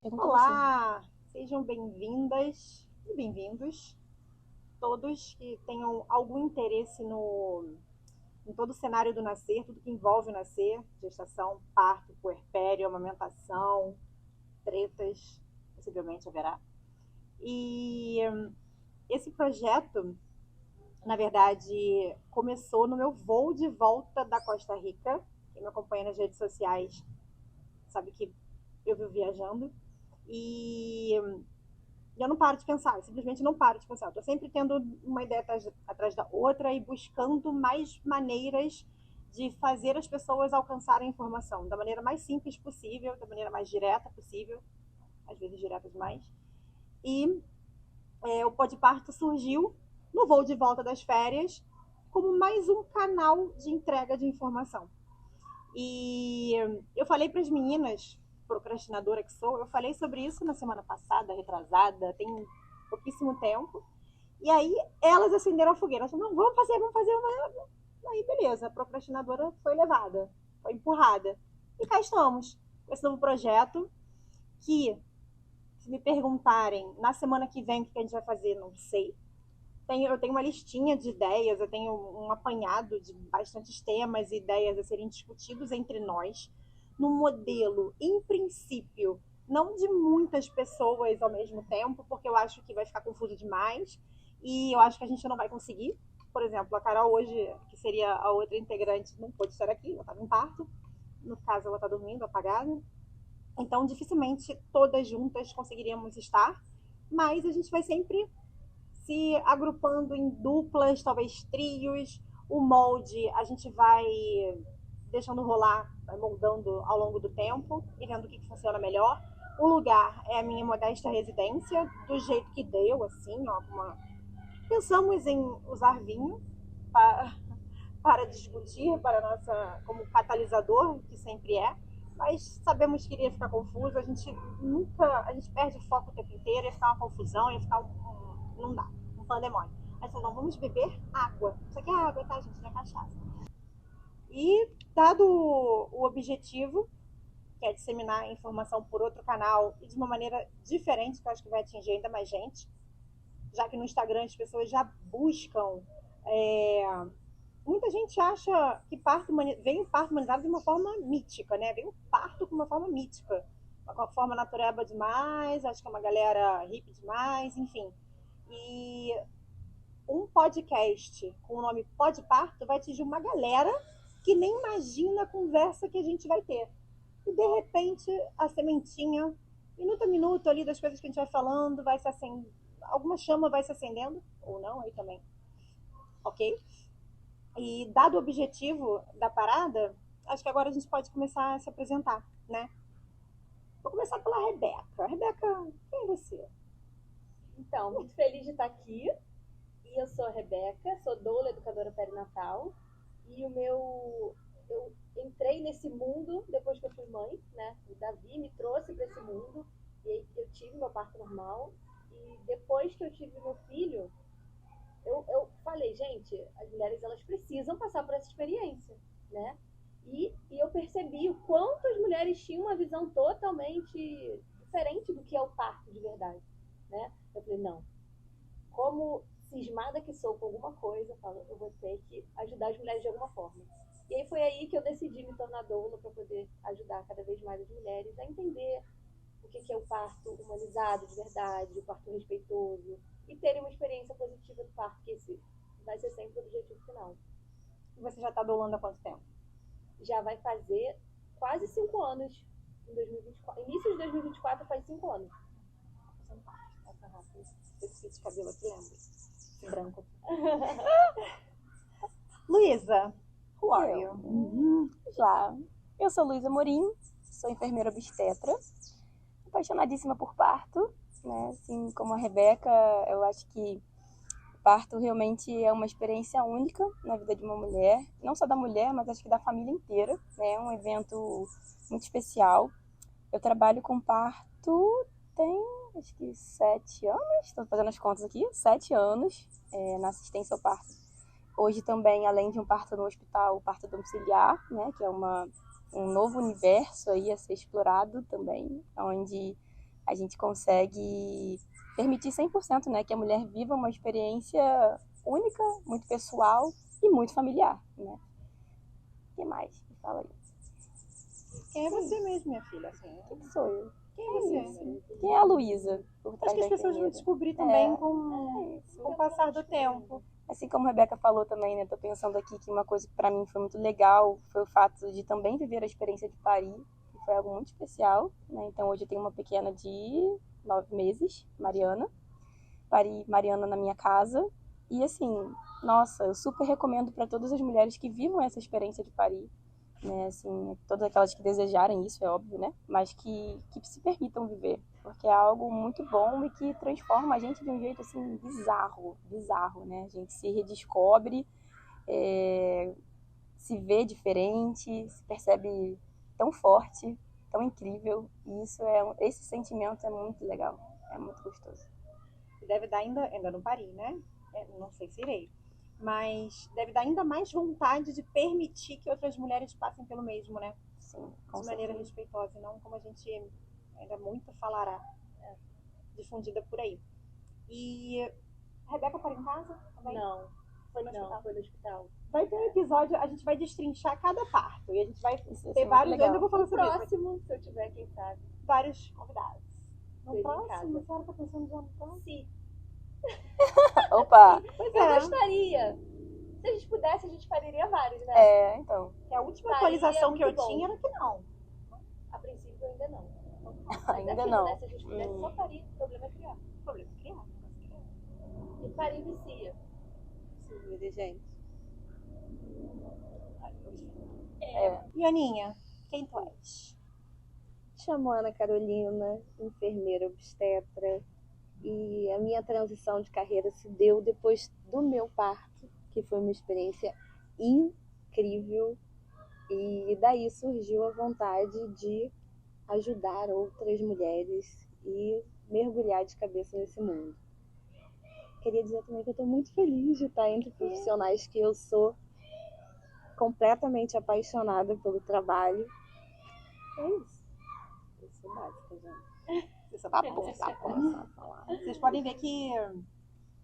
Pergunta a você. Olá, sejam bem-vindas e bem-vindos todos que tenham algum interesse em todo o cenário do nascer, tudo que envolve o nascer, gestação, parto, puerpério, amamentação, tretas, possivelmente haverá. E esse projeto, na verdade, começou no meu voo de volta da Costa Rica. Quem me acompanha nas redes sociais sabe que eu vivo viajando. E eu não paro de pensar, eu simplesmente não paro de pensar. Eu tô sempre tendo uma ideia atrás da outra e buscando mais maneiras de fazer as pessoas alcançarem a informação da maneira mais simples possível, da maneira mais direta possível, às vezes direta demais. E o Pode Parto surgiu no voo de volta das férias como mais um canal de entrega de informação. E eu falei para as meninas, procrastinadora que sou, eu falei sobre isso na semana passada, retrasada, tem pouquíssimo tempo. E aí elas acenderam a fogueira. Elas falaram, não, vamos fazer, vamos fazer. Aí beleza, a procrastinadora foi levada, foi empurrada. E cá estamos, com esse novo projeto que, se me perguntarem na semana que vem o que a gente vai fazer, não sei. Eu tenho uma listinha de ideias, eu tenho um apanhado de bastantes temas e ideias a serem discutidos entre nós, num modelo, em princípio, não de muitas pessoas ao mesmo tempo, porque eu acho que vai ficar confuso demais e eu acho que a gente não vai conseguir. Por exemplo, a Carol hoje, que seria a outra integrante, não pôde estar aqui, ela estava em parto. No caso, ela está dormindo, apagada. Então, dificilmente todas juntas conseguiríamos estar, mas a gente vai sempre se agrupando em duplas, talvez trios. O molde a gente vai deixando rolar, vai moldando ao longo do tempo e vendo o que funciona melhor. O lugar é a minha modesta residência, do jeito que deu, assim, ó, pensamos em usar vinho para discutir, para nossa, como catalisador, que sempre é, mas sabemos que iria ficar confuso, a gente perde o foco o tempo inteiro, ia ficar uma confusão, ia ficar não dá, um pandemônio. Aí falou, não, vamos beber água. Isso aqui é água, tá, gente? Não é cachaça. E, dado o objetivo, que é disseminar a informação por outro canal e de uma maneira diferente, que eu acho que vai atingir ainda mais gente, já que no Instagram as pessoas já buscam. Muita gente acha que vem o parto humanizado de uma forma mítica, né? Vem o parto com uma forma mítica. Uma forma natureba demais, acho que é uma galera hippie demais, enfim. E um podcast com o nome Pode Parto vai atingir uma galera que nem imagina a conversa que a gente vai ter. E de repente a sementinha, minuto a minuto ali das coisas que a gente vai falando, vai se acendendo, alguma chama vai se acendendo, ou não, aí também, ok? E dado o objetivo da parada, acho que agora a gente pode começar a se apresentar, né? Vou começar pela Rebeca. Rebeca, quem é você? Então, muito feliz de estar aqui. E eu sou a Rebeca, sou doula, educadora perinatal. E eu entrei nesse mundo depois que eu fui mãe, né? O Davi me trouxe para esse mundo. E aí eu tive meu parto normal. E depois que eu tive meu filho, eu falei, gente, as mulheres elas precisam passar por essa experiência, né? E eu percebi o quanto as mulheres tinham uma visão totalmente diferente do que é o parto de verdade, né? Eu falei, não, como cismada que sou com alguma coisa, eu vou ter que ajudar as mulheres de alguma forma. E aí foi aí que eu decidi me tornar doula para poder ajudar cada vez mais as mulheres a entender o que é o parto humanizado de verdade, o parto respeitoso, e terem uma experiência positiva do parto, que esse vai ser sempre o objetivo final. E você já está doulando há quanto tempo? Já vai fazer quase 5 anos em 2024. Início de 2024 faz 5 anos. Esse fio de cabelo aqui lembra? Branco. Luísa, who are you? Já. Eu sou Luísa Morim, sou enfermeira obstetra, apaixonadíssima por parto, né? Assim como a Rebeca, eu acho que parto realmente é uma experiência única na vida de uma mulher, não só da mulher, mas acho que da família inteira, né? É um evento muito especial. Eu trabalho com parto tem, acho que 7 anos, estou fazendo as contas aqui, 7 anos na assistência ao parto. Hoje também, além de um parto no hospital, o parto domiciliar, né? Que é um novo universo aí a ser explorado também, onde a gente consegue permitir 100%, né, que a mulher viva uma experiência única, muito pessoal e muito familiar, né? O que mais? Me fala aí. Quem é você mesmo, minha filha? Assim, Quem sou eu? quem é você? Quem é a Luísa? Por trás Acho que as da pessoas vão enfermeira? descobrir também É com isso. o passar do tempo. Assim como a Rebeca falou também, né? Tô pensando aqui que uma coisa que pra mim foi muito legal foi o fato de também viver a experiência de parir, que foi algo muito especial, né? Então hoje eu tenho uma pequena de 9 meses, Mariana. Pari Mariana na minha casa. E assim, nossa, eu super recomendo para todas as mulheres que vivam essa experiência de parir, né? Assim, todas aquelas que desejarem isso, é óbvio, né? Mas que se permitam viver, porque é algo muito bom e que transforma a gente de um jeito assim bizarro, né? A gente se redescobre, se vê diferente, se percebe tão forte, tão incrível. E esse sentimento é muito legal, é muito gostoso. Deve dar ainda não pari, né? Não sei se irei. Mas deve dar ainda mais vontade de permitir que outras mulheres passem pelo mesmo, né? Sim, de maneira respeitosa, não como a gente ainda muito falará, difundida por aí. E a Rebeca para em casa também? Não, Foi no hospital? foi no hospital. Vai ter um episódio, a gente vai destrinchar cada parto. E a gente vai Isso ter vários, legal. ainda vou falar No sobre isso. próximo, se eu tiver, quem sabe. Vários convidados. No Seja em próximo, casa. a senhora tá pensando já no próximo? Sim, Opa! Pois eu é. gostaria. Se a gente pudesse, a gente faria vários, né? É, então. Que a última Parir atualização é que eu muito bom. tinha era que não. A princípio, ainda não. Ainda não. Se a gente pudesse, só parir. O problema é criar. O problema é criar, não é criar. E parir vicia. Sim, gente. E Aninha, quem tu és? Chamo Ana Carolina, enfermeira obstetra, e a minha transição de carreira se deu depois do meu parto, que foi uma experiência incrível, e daí surgiu a vontade de ajudar outras mulheres e mergulhar de cabeça nesse mundo. Queria dizer também que eu estou muito feliz de estar entre profissionais que eu sou completamente apaixonada pelo trabalho. É isso. Eu sou básica, gente. Tá bom. Vocês podem ver que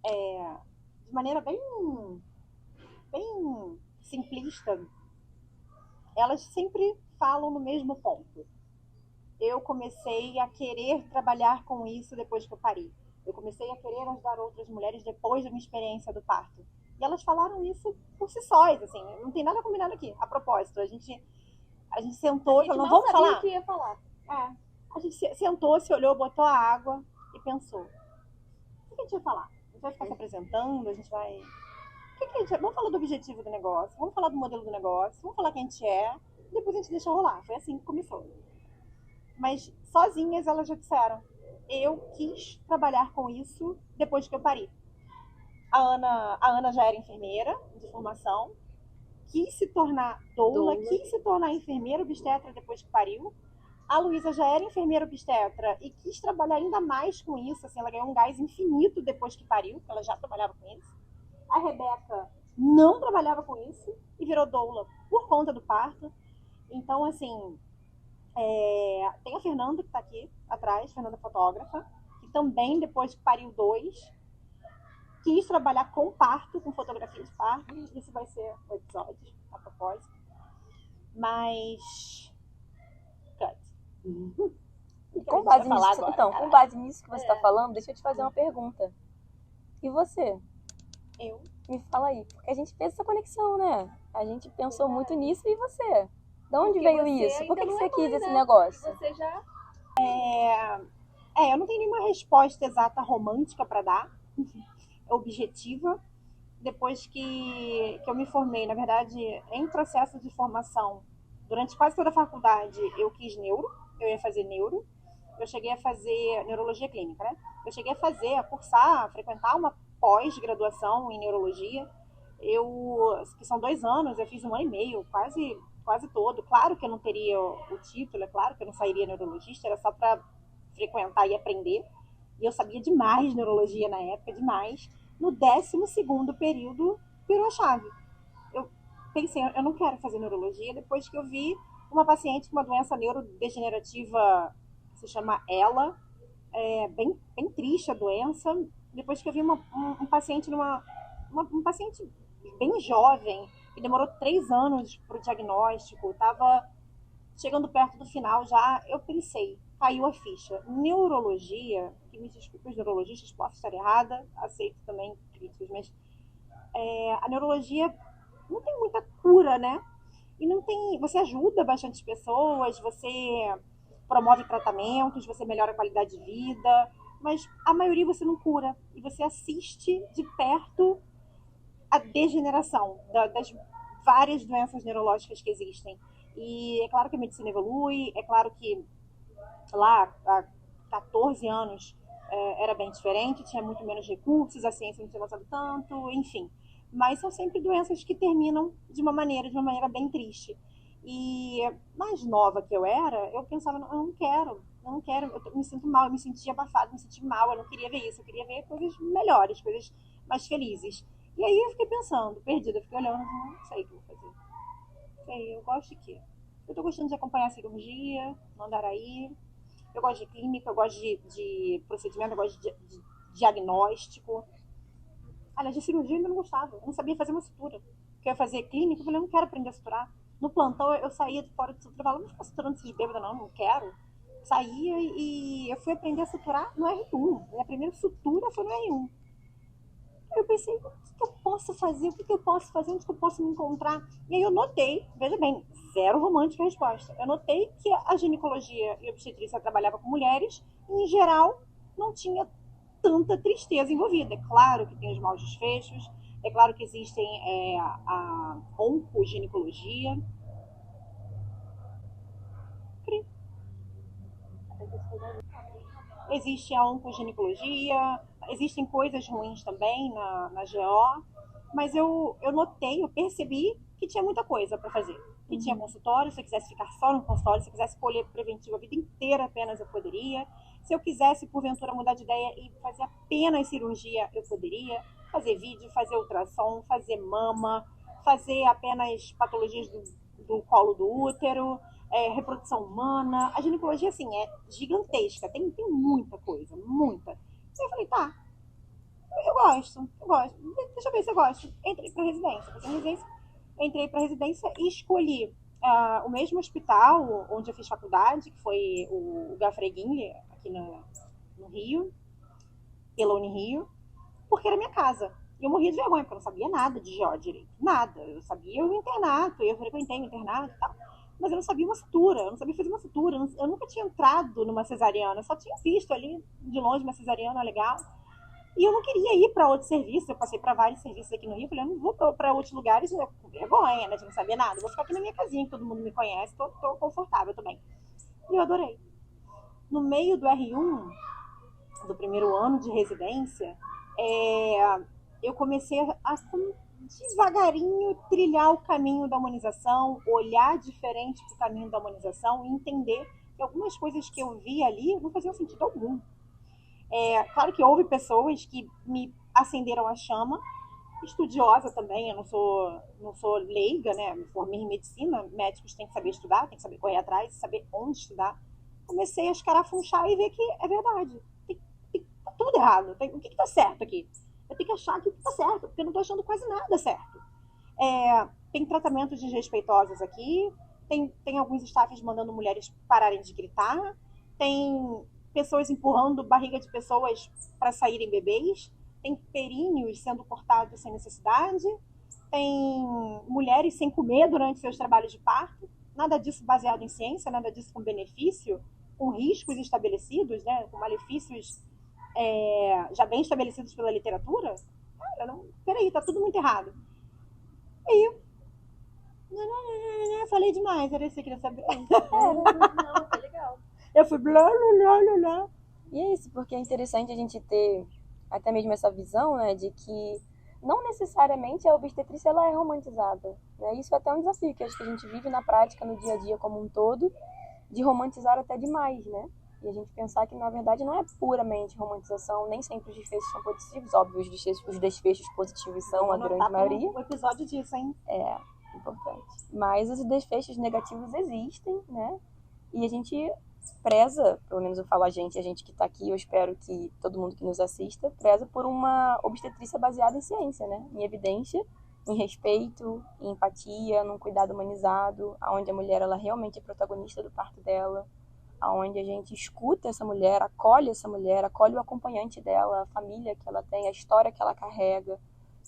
de maneira bem simplista, elas sempre falam no mesmo ponto. Eu comecei a querer trabalhar com isso depois que eu pari. Eu comecei a querer ajudar outras mulheres depois da minha experiência do parto. E elas falaram isso por si sós, assim, não tem nada combinado aqui. A propósito, a gente sentou e falou, não vamos falar? A gente mal sabia o que ia falar. A gente sentou, se olhou, botou a água e pensou, o que a gente vai falar? A gente vai ficar se apresentando, a gente vai... Vamos falar do objetivo do negócio, vamos falar do modelo do negócio, vamos falar quem a gente é, e depois a gente deixa rolar. Foi assim que começou. Mas sozinhas elas já disseram, eu quis trabalhar com isso depois que eu pari. A Ana já era enfermeira de formação, quis se tornar doula, quis se tornar enfermeira obstetra depois que pariu. A Luísa já era enfermeira obstetra e quis trabalhar ainda mais com isso, assim, ela ganhou um gás infinito depois que pariu, porque ela já trabalhava com isso. A Rebeca não trabalhava com isso e virou doula por conta do parto. Então, assim, tem a Fernanda que está aqui atrás, Fernanda fotógrafa, que também depois que pariu 2, quis trabalhar com parto, com fotografia de parto. Isso vai ser um episódio, a propósito. Mas... Com base nisso que você está falando, deixa eu te fazer uma pergunta. E você? Eu? Me fala aí, porque a gente fez essa conexão, né? A gente pensou muito nisso, e você? De onde veio isso? Por que você quis esse negócio? Você já... eu não tenho nenhuma resposta exata romântica para dar, objetiva. Depois que eu me formei, na verdade, em processo de formação, durante quase toda a faculdade, eu quis eu ia fazer neuro. Eu cheguei a fazer neurologia clínica, né? Eu cheguei a cursar, a frequentar uma pós-graduação em neurologia. Que são 2 anos, eu fiz 1 ano e meio, quase todo. Claro que eu não teria o título, é claro que eu não sairia neurologista, era só para frequentar e aprender. E eu sabia demais de neurologia na época, demais. No 12º período, virou a chave. Eu pensei, eu não quero fazer neurologia, depois que eu vi uma paciente com uma doença neurodegenerativa, que se chama ELA, bem triste a doença. Depois que eu vi um paciente um paciente bem jovem, que demorou 3 anos para o diagnóstico, estava chegando perto do final já, eu pensei, caiu a ficha. Neurologia, que me desculpe os neurologistas, posso estar errada, aceito também críticas, mas a neurologia não tem muita cura, né? E não tem. Você ajuda bastante pessoas, você promove tratamentos, você melhora a qualidade de vida, mas a maioria você não cura. E você assiste de perto a degeneração das várias doenças neurológicas que existem. E é claro que a medicina evolui, é claro que lá há 14 anos era bem diferente, tinha muito menos recursos, a ciência não tinha avançado tanto, enfim. Mas são sempre doenças que terminam de uma maneira bem triste. E mais nova que eu era, eu pensava, eu não quero, eu me sinto mal, eu me sentia abafada, me senti mal, eu não queria ver isso, eu queria ver coisas melhores, coisas mais felizes. E aí eu fiquei pensando, perdida, fiquei olhando, não sei o que eu vou fazer. Sei, eu gosto de quê? Eu tô gostando de acompanhar a cirurgia, no Andaraí, eu gosto de clínica, eu gosto de procedimento, eu gosto de diagnóstico. Aliás, de cirurgia eu ainda não gostava. Eu não sabia fazer uma sutura. Porque eu ia fazer clínica, eu falei, eu não quero aprender a suturar. No plantão, eu saía de fora de sutura e falava, não vou ficar suturando esses bêbados, não quero. Saía e eu fui aprender a suturar no R1. Minha primeira sutura foi no R1. Eu pensei, o que eu posso fazer? O que eu posso fazer? Onde que eu posso me encontrar? E aí eu notei, veja bem, zero romântica a resposta. Eu notei que a ginecologia e a obstetrícia trabalhava com mulheres e, em geral, não tinha tanta tristeza envolvida. É claro que tem os maus desfechos, é claro que existem a oncoginecologia. Existe a oncoginecologia, existem coisas ruins também na GO, mas eu notei, eu percebi que tinha muita coisa para fazer. Que tinha consultório, se eu quisesse ficar só no consultório, se eu quisesse escolher preventivo a vida inteira apenas, eu poderia. Se eu quisesse, porventura, mudar de ideia e fazer apenas cirurgia, eu poderia. Fazer vídeo, fazer ultrassom, fazer mama, fazer apenas patologias do colo do útero, reprodução humana. A ginecologia, assim, é gigantesca, tem muita coisa, muita. E eu falei, tá, eu gosto. Deixa eu ver se eu gosto. Entrei pra residência. Entrei pra residência e escolhi o mesmo hospital onde eu fiz faculdade, que foi o Gafreguinho, aqui no Rio, Elone Rio, porque era minha casa. E eu morria de vergonha, porque eu não sabia nada de GO direito. Nada. Eu sabia o internato, eu frequentei o internato e tal. Mas eu não sabia uma sutura, eu não sabia fazer uma sutura. Eu nunca tinha entrado numa cesariana, eu só tinha visto ali de longe uma cesariana legal. E eu não queria ir para outro serviço, eu passei para vários serviços aqui no Rio, falei, eu não vou para outros lugares com vergonha, né, de não saber nada. Eu vou ficar aqui na minha casinha, que todo mundo me conhece, tô confortável também. E eu adorei. No meio do R1, do primeiro ano de residência, eu comecei a devagarinho trilhar o caminho da humanização, olhar diferente para o caminho da humanização e entender que algumas coisas que eu vi ali não faziam sentido algum. Claro que houve pessoas que me acenderam a chama, estudiosa também, eu não sou leiga, né? Me formei em medicina, médicos têm que saber estudar, têm que saber correr atrás, saber onde estudar. Comecei a escarafunchar e ver que é verdade. Tá tudo errado. O que tá certo aqui? Eu tenho que achar que tá certo, porque eu não tô achando quase nada certo. Tem tratamentos desrespeitosos aqui, tem alguns staffs mandando mulheres pararem de gritar, tem pessoas empurrando barriga de pessoas para saírem bebês, tem perínneos sendo cortados sem necessidade, tem mulheres sem comer durante seus trabalhos de parto, nada disso baseado em ciência, nada disso com benefício, com riscos estabelecidos, né, com malefícios já bem estabelecidos pela literatura. Cara, não, peraí, tá tudo muito errado. Aí, falei demais, era isso que eu queria saber. Não, foi legal. Eu fui blá, blá, blá, blá. E é isso, porque é interessante a gente ter até mesmo essa visão, né, de que não necessariamente a obstetrícia ela é romantizada, né? Isso é até um desafio que acho que a gente vive na prática, no dia a dia como um todo, de romantizar até demais, né? E a gente pensar que, na verdade, não é puramente romantização, nem sempre os desfechos são positivos, óbvio, os desfechos positivos são a grande maioria. Um episódio disso, hein? Importante. Mas os desfechos negativos existem, né? E a gente preza, pelo menos eu falo a gente que está aqui, eu espero que todo mundo que nos assista, preza por uma obstetrícia baseada em ciência, né? Em evidência, em respeito, em empatia, num cuidado humanizado, onde a mulher ela realmente é protagonista do parto dela, onde a gente escuta essa mulher, acolhe o acompanhante dela, a família que ela tem, a história que ela carrega,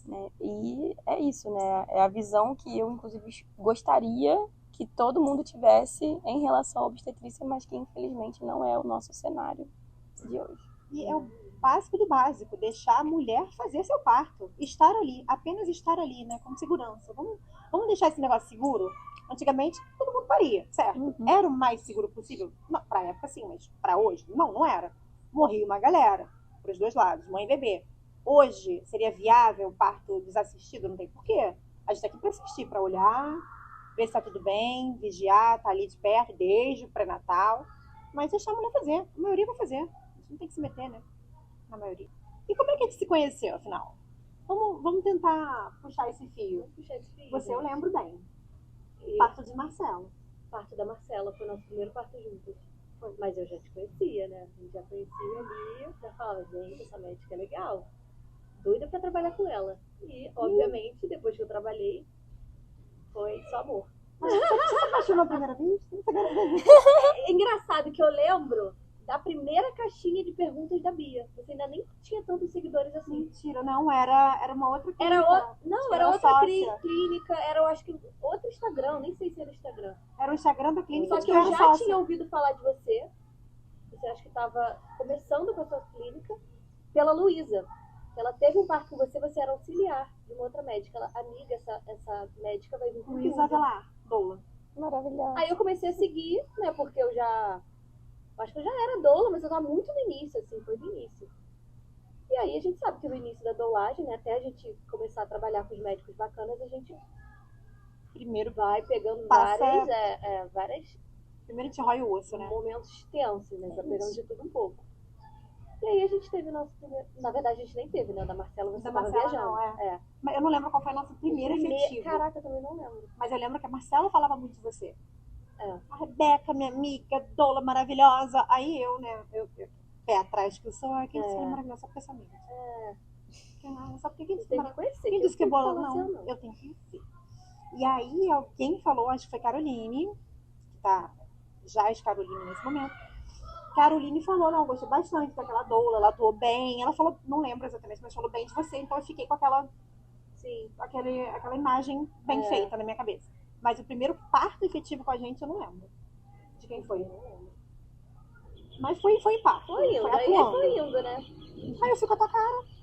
né? E é isso, né? É a visão que eu, inclusive, gostaria que todo mundo tivesse em relação à obstetrícia, mas que infelizmente não é o nosso cenário de hoje. E é o básico do básico, deixar a mulher fazer seu parto, estar ali, apenas estar ali, né, como segurança. Vamos deixar esse negócio seguro? Antigamente, todo mundo paria, certo? Uhum. Era o mais seguro possível? Não, pra época sim, mas pra hoje? Não era. Morria uma galera, pros dois lados, mãe e bebê. Hoje, seria viável o parto desassistido? Não tem porquê. A gente tá aqui pra assistir, pra olhar, ver se tá tudo bem, vigiar, tá ali de perto, desde o pré-natal. Mas deixar a mulher fazer. A maioria vai fazer. A gente não tem que se meter, né? Na maioria. E como é que a gente se conheceu, afinal? Vamos tentar puxar esse fio. Você eu lembro bem. Parto de Marcelo. Parto da Marcela, foi nosso primeiro parto juntos. Mas eu já te conhecia, né? A gente já conhecia ali, já falava, gente, essa médica é legal. Doida pra trabalhar com ela. E, obviamente, depois que eu trabalhei, foi só amor. Você se apaixonou a primeira vez? É engraçado que eu lembro da primeira caixinha de perguntas da Bia. Você ainda nem tinha tantos seguidores assim. Mentira, não, era uma outra clínica. Era outra clínica, era, eu acho que outro Instagram, nem sei se era Instagram. Era o Instagram da clínica. Só que eu já tinha ouvido falar de você. Você acha que estava começando com a sua clínica, pela Luísa. Ela teve um parto com você, você era auxiliar de uma outra médica. Ela, amiga, essa médica vai vir com Luísa Avelar, doula. Maravilhosa. Aí eu comecei a seguir, né, porque eu acho que eu já era doula, mas eu tava muito no início, assim, foi do início. E aí a gente sabe que no início da doulagem, né, até a gente começar a trabalhar com os médicos bacanas, a gente primeiro vai pegando várias Primeiro te rói o osso, né? momentos tensos, né, vai pegando de tudo um pouco. E aí a gente teve o nosso primeiro... Na verdade, a gente nem teve, né, da Marcela, você tava viajando. Não, é. Mas eu não lembro qual foi a nossa primeira efetiva. Caraca, eu também não lembro. Mas eu lembro que a Marcela falava muito de você. É. A Rebeca, minha amiga, doula maravilhosa. Aí eu, né, eu pé atrás que eu sou, quem disse que ela é maravilhosa? Só porque eu sou amiga. Só porque quem disse que Tem que conhecer. quem disse que é bola? Não, eu tenho que conhecer. E aí alguém falou, acho que foi Caroline, que tá já é Caroline nesse momento. Caroline falou, não, eu gostei bastante daquela doula, ela atuou bem. Ela falou, não lembro exatamente, mas falou bem de você. Então eu fiquei com aquela imagem bem feita na minha cabeça. Mas o primeiro parto efetivo com a gente, eu não lembro de quem foi. Mas foi parto. Foi indo, né? Aí eu fui com a tua cara.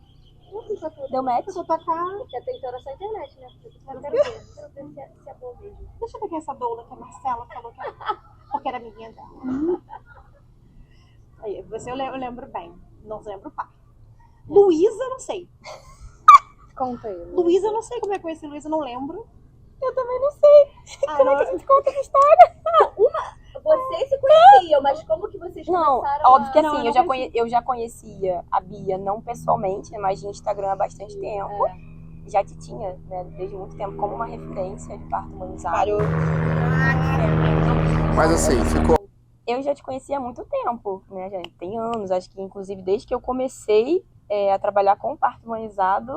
Deu match? Eu fui com a tua cara. Porque até então era só a internet, né? Eu quero ver se é boa mesmo. Deixa eu ver quem é essa doula que a Marcela falou que era. Porque era amiguinha dela. Aí, você eu lembro bem. Não lembro o parto. Luísa, não sei. Conta aí. Luísa, eu não sei como é que eu conheci Luísa, não lembro. Eu também não sei. Como é que a gente conta essa história? Vocês se conheciam, mas como que vocês Não, começaram óbvio que Não, assim, eu já conhecia a Bia, não pessoalmente, né, mas de Instagram há bastante tempo. Já te tinha, né, desde muito tempo, como uma referência de parto humanizado. Mas assim, ficou... Eu já te conhecia há muito tempo, né, já tem anos, acho que inclusive desde que eu comecei a trabalhar com parto humanizado,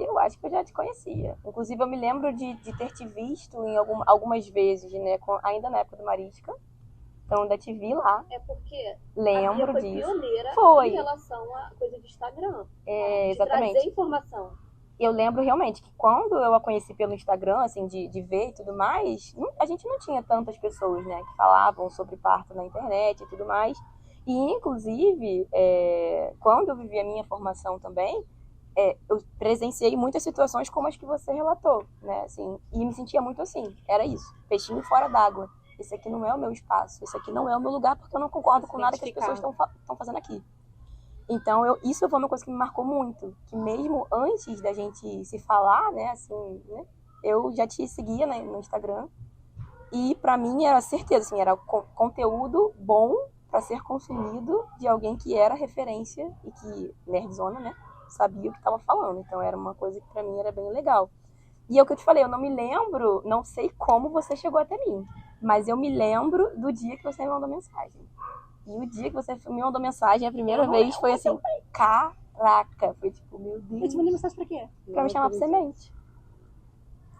eu acho que eu já te conhecia. Inclusive eu me lembro de ter te visto em algumas vezes, né, ainda na época do Marisca. Então ainda te vi lá. É porque lembro a Bia foi disso. pioneira Foi. em relação à coisa de Instagram. É, de exatamente. trazer informação. Eu lembro realmente que quando eu a conheci pelo Instagram, assim, de ver e tudo mais, a gente não tinha tantas pessoas, né, que falavam sobre parto na internet e tudo mais. E, inclusive, quando eu vivi a minha formação também, eu presenciei muitas situações como as que você relatou, né, assim, e me sentia muito assim, era isso, peixinho fora d'água. Esse aqui não é o meu espaço, esse aqui não é o meu lugar, porque eu não concordo com nada que as pessoas estão fazendo aqui. Então, isso foi uma coisa que me marcou muito, que mesmo antes da gente se falar, né, assim, né, eu já te seguia, né, no Instagram, e pra mim era certeza, assim, era conteúdo bom para ser consumido de alguém que era referência e que, nerdzona, né, sabia o que estava falando. Então, era uma coisa que pra mim era bem legal. E é o que eu te falei, eu não me lembro, não sei como você chegou até mim, Mas eu me lembro do dia que você me mandou mensagem. E o dia que você me mandou mensagem, a primeira vez foi assim, caraca. Foi tipo, meu Eu Deus. te mandei mensagem pra quê? Pra me chamar pra semente.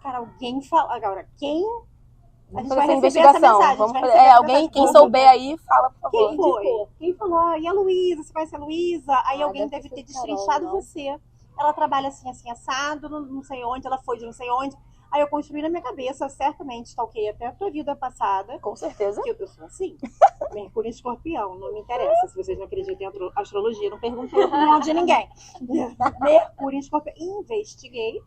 Cara, alguém fala. Agora, quem? A Vamos gente fazer vai essa receber investigação. essa mensagem. Vamos a gente vai fazer. receber essa Alguém, mensagem. quem Vamos souber ver. aí, fala, por favor. Quem foi? Quem falou? Ah, e a Luísa? Você conhece a Luísa? Aí alguém deve deve ter ter sido Carol, destrinchado não? você. Ela trabalha assim, assim, assado, não sei onde, ela foi de não sei onde. Aí eu construí na minha cabeça, certamente, stalkei até a tua vida passada. Com certeza. Que eu sou assim. Mercúrio em Escorpião, não me interessa. Se vocês não acreditam em astrologia, não perguntem a opinião de ninguém. Mercúrio em Escorpião. Investiguei.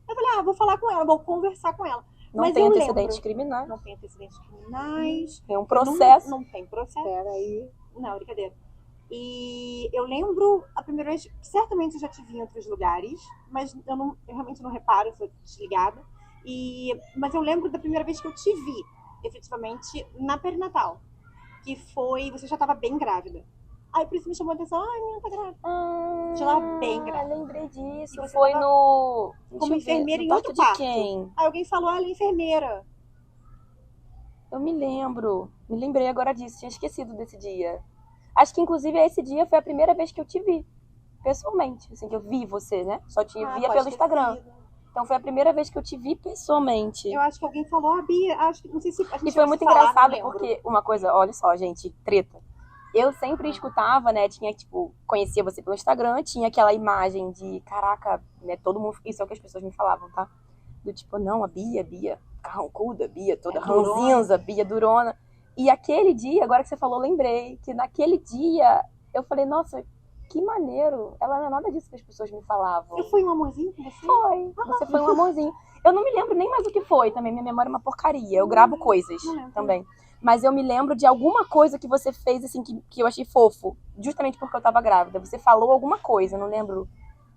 Eu falei, vou falar com ela, vou conversar com ela. Não Mas tem eu antecedentes lembro. criminais. Não tem antecedentes criminais. Tem um processo. Não tem processo. Peraí. Não, brincadeira. E eu lembro a primeira vez, certamente eu já te vi em outros lugares, mas eu realmente não reparo, eu sou desligada. Mas eu lembro da primeira vez que eu te vi, efetivamente, na perinatal. Que foi, você já estava bem grávida. Aí por isso me chamou a atenção, a menina tá grávida. Já tava bem grávida. Lembrei disso. E você Foi tava no... como Deixa eu ver, enfermeira no em outro de parto. quem? Aí alguém falou, ela é enfermeira. Eu me lembro. Me lembrei agora disso. Tinha esquecido desse dia. Acho que, inclusive, esse dia foi a primeira vez que eu te vi. Pessoalmente. Assim, que eu vi você, né? Só te via pode pelo ter Instagram. sido. Então foi a primeira vez que eu te vi pessoalmente. Eu acho que alguém falou, a Bia, acho que, não sei se a gente E foi vai muito falar, engraçado não lembro. porque, uma coisa, olha só, gente, treta. Eu sempre escutava, né, tinha, tipo, conhecia você pelo Instagram, tinha aquela imagem de, caraca, né, todo mundo, isso é o que as pessoas me falavam, tá? Do tipo, não, a Bia, carrancuda, Bia toda ranzinza, Bia durona. E aquele dia, agora que você falou, lembrei, que naquele dia, eu falei, nossa, que maneiro, ela não é nada disso que as pessoas me falavam. Eu fui um amorzinho com você? Foi, você foi um amorzinho. Eu não me lembro nem mais o que foi também, minha memória é uma porcaria, eu gravo coisas também. Mas eu me lembro de alguma coisa que você fez, assim, que eu achei fofo, justamente porque eu tava grávida. Você falou alguma coisa, eu não lembro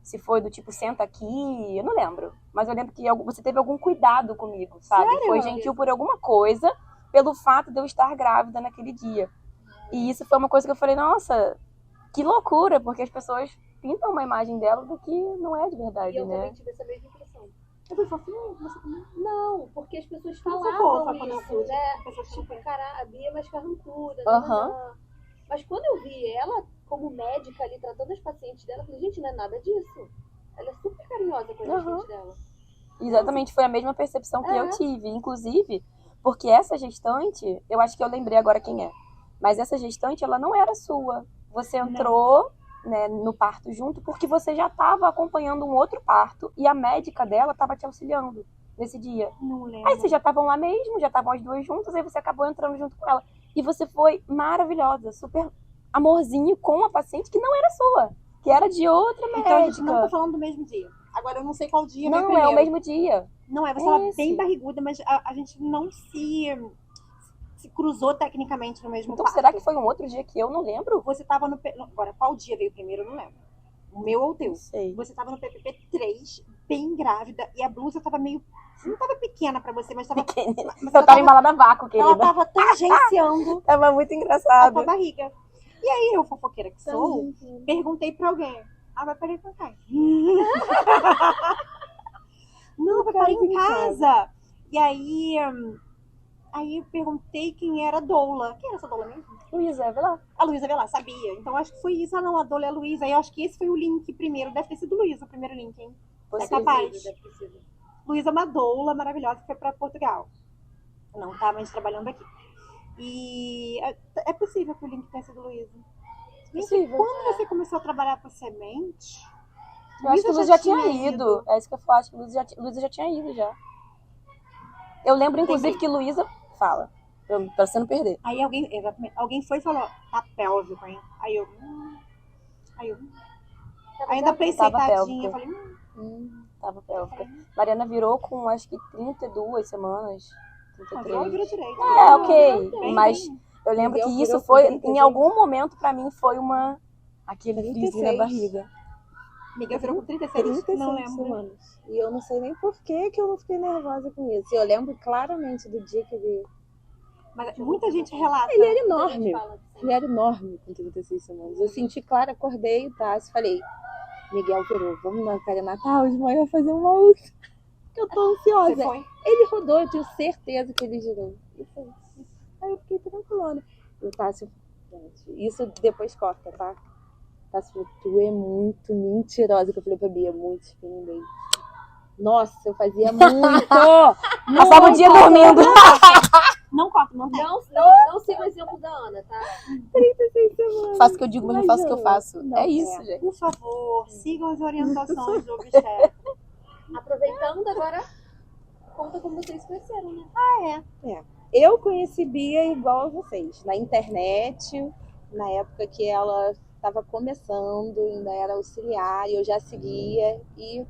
se foi do tipo, senta aqui, eu não lembro. Mas eu lembro que você teve algum cuidado comigo, sabe? Sério? Foi gentil por alguma coisa, pelo fato de eu estar grávida naquele dia. E isso foi uma coisa que eu falei, nossa, que loucura, porque as pessoas pintam uma imagem dela do que não é de verdade, E eu né? também tive essa mesma impressão. Eu fui fofinha, você também. Não, porque as pessoas Eu sou falavam fofa quando eu isso, fui. né? As pessoas Tipo, não cara, a Bia é mais carrancuda. Aham. nananã. Mas quando eu vi ela como médica ali, tratando as pacientes dela, eu falei, gente, não é nada disso. Ela é super carinhosa com as Aham. pacientes dela. Exatamente, foi a mesma percepção que É. eu tive. Inclusive, porque essa gestante, eu acho que eu lembrei agora quem é. Mas essa gestante, ela não era sua. Você entrou, né, no parto junto porque você já estava acompanhando um outro parto e a médica dela estava te auxiliando nesse dia. Não lembro. Aí vocês já estavam lá mesmo, já estavam as duas juntas, aí você acabou entrando junto com ela. E você foi maravilhosa, super amorzinho com a paciente que não era sua, que era de outra médica. Então a gente não tá falando do mesmo dia. Agora eu não sei qual dia veio Não, primeiro. é o mesmo dia. Não é, você tava Esse. bem barriguda, mas a gente não se cruzou tecnicamente no mesmo Então parto. será que foi um outro dia que eu não lembro? Você tava no... Agora, qual dia veio primeiro, eu não lembro. O meu ou o teu. Não sei. Você tava no PPP 3, bem grávida, e a blusa tava meio... Não tava pequena pra você, mas tava... Eu tava embalada a vácuo, Ela querida. tava tangenciando Tava muito a engraçado. tua barriga. E aí, eu, fofoqueira que sou, perguntei pra alguém. Vai parir com quem? Não, vai parir em casa. E aí eu perguntei quem era a doula. Quem era essa doula mesmo? Luísa, vê lá. A Luísa Velar, sabia. Então acho que foi isso. Ah, não, a doula é a Luísa. Aí eu acho que esse foi o link primeiro. Deve ter sido Luísa o primeiro link, hein? Possível. capaz. Deve ter sido. Luísa é uma doula maravilhosa que foi pra Portugal. Não tá mais trabalhando aqui. E é possível que o link tenha sido Luísa. Gente, Possível. quando você começou a trabalhar com semente... Eu acho que o Luísa já tinha ido. É isso que eu falo. Acho que Luísa já tinha ido já. Eu lembro, inclusive, que Luísa fala. Pra você não perder. Aí alguém foi e falou, tá pélvico, hein? Aí eu ainda pensei, Tava tadinha. pélvico. Falei, Tava pélvica. Mariana virou com, acho que 32 semanas. ela 33. virou direito. É, ok. Bem, Mas bem. eu lembro Miguel que isso virou foi, com 36. em algum momento, pra mim, foi aquele friozinho 36. na barriga. Miguel virou com 36, 36 não lembro. semanas. E eu não sei nem por que eu não fiquei nervosa com isso. Eu lembro claramente do dia que ele... Mas muita gente relata. Ele era A gente enorme. fala assim. Ele era enorme com 36 semanas. Eu senti claro, acordei, tá? Falei, Miguel virou, vamos na perinatal de manhã fazer uma ultra. Que eu tô ansiosa. Você foi? Ele rodou, eu tenho certeza que ele girou. E foi isso. Aí eu fiquei tranquilona. E o Tássio, gente, isso depois corta, tá? O Tássio falou, tu é muito mentirosa. Que eu falei pra Bia, muito espinho dele. Nossa, eu fazia muito! Passava o dia dormindo. Não corta, não tem. Não siga o exemplo da Ana, tá? 36 semanas. Faço o que eu digo, mas não faço o que eu faço. Não, É isso, gente. Por favor, sigam as orientações do obstetra. Aproveitando agora, conta como vocês conheceram, né? Eu conheci Bia igual a vocês, na internet, na época que ela estava começando, ainda era auxiliar, e eu já seguia, e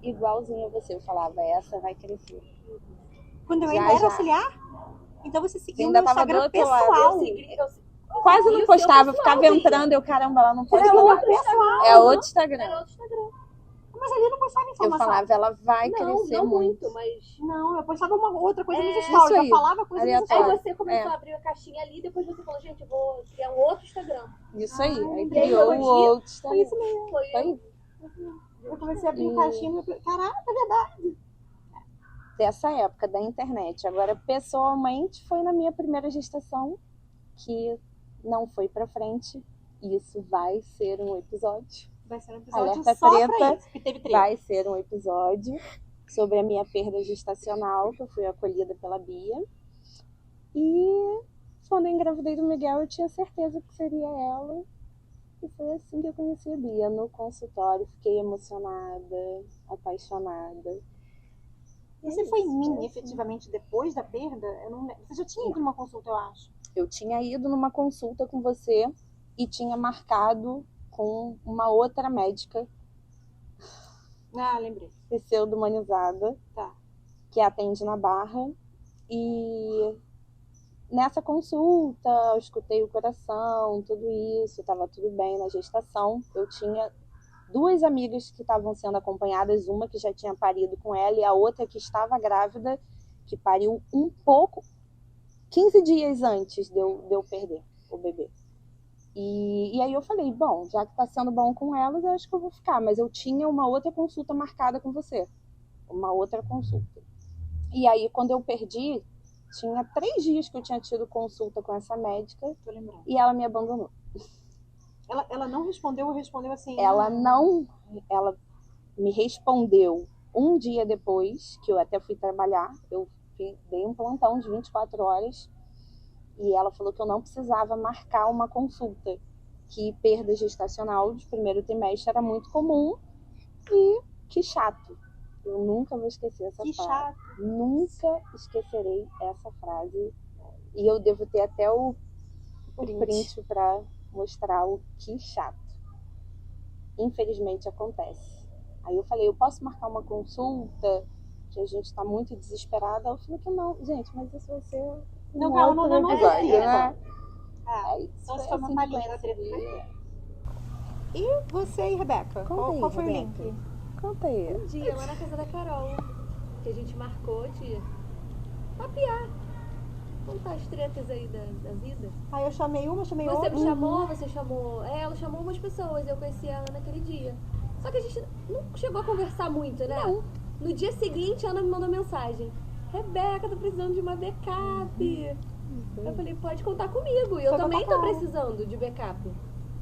igualzinho a você, eu falava, essa vai crescer. Quando eu Já, ainda era já. auxiliar, então você seguiu o Ainda meu tava do Instagram outro lado, pessoal. Quase segui não o seu postava, eu pessoal, ficava Bia. entrando, eu, caramba, ela não pode Era falar. outro pessoal. É outro Instagram. Era outro Instagram. Mas ali eu não postava Eu informação. falava, ela vai Não, crescer não muito. muito, mas... Não, eu postava uma outra coisa nos Isso stories. aí. Eu falava coisa nos Aleatório. stories. Aí você começou a abrir a caixinha ali, depois você falou, gente, eu vou criar um outro Instagram. Isso aí, aí lembrei. criou Foi o outro Foi Instagram. isso mesmo. Foi Foi Eu comecei a abrir caixinha e falei, caraca, é verdade. dessa época da internet. Agora, pessoalmente, foi na minha primeira gestação, que não foi pra frente. Isso vai ser um episódio. Vai ser um episódio Alerta só treta. pra isso, que teve treta. Vai ser um episódio sobre a minha perda gestacional, que eu fui acolhida pela Bia. E quando eu engravidei do Miguel, eu tinha certeza que seria ela. E foi assim que eu conheci a Bia, no consultório. Fiquei emocionada, apaixonada. Você foi em mim, efetivamente, depois da perda? Eu não lembro. Você já tinha ido numa consulta, eu acho. Eu tinha ido numa consulta com você e tinha marcado com uma outra médica Ah, lembrei. pseudo-humanizada, Tá. que atende na Barra. E nessa consulta, eu escutei o coração, tudo isso, estava tudo bem na gestação. Eu tinha 2 amigas que estavam sendo acompanhadas, uma que já tinha parido com ela e a outra que estava grávida, que pariu 15 dias antes de eu perder o bebê. E aí eu falei, bom, já que tá sendo bom com elas, eu acho que eu vou ficar. Mas eu tinha uma outra consulta marcada com você. Uma outra consulta. E aí, quando eu perdi, tinha 3 dias que eu tinha tido consulta com essa médica. Tô lembrando. E ela me abandonou. Ela não respondeu ou respondeu assim? Ela me respondeu um dia depois, que eu até fui trabalhar. Eu dei um plantão de 24 horas. E ela falou que eu não precisava marcar uma consulta, que perda gestacional de primeiro trimestre era muito comum e que chato. Eu nunca vou esquecer essa Que frase. chato. Nunca esquecerei essa frase. E eu devo ter até o print para mostrar o que chato. Infelizmente acontece. Aí eu falei, eu posso marcar uma consulta? Que a gente está muito desesperada. Ela falou que não. Gente, mas isso vai ser... Não, calma, não, episódio, é. né? Ah, Aí, então isso foi foi uma assim palhinha que da treta. consegui. E você e Rebeca? Conta aí, Qual foi Rebeca. o link? Conta aí. Um dia lá na casa da Carol, que a gente marcou de papear. Contar as tretas aí da vida. Aí eu chamei uma, chamei Você outra. me chamou, você chamou. Ela chamou umas pessoas, eu conheci a Ana naquele dia. Só que a gente não chegou a conversar muito, né? Não. No dia seguinte, a Ana me mandou mensagem. Rebeca, tô precisando de uma backup. Eu falei, pode contar comigo. E eu Foi também tô backup. precisando de backup.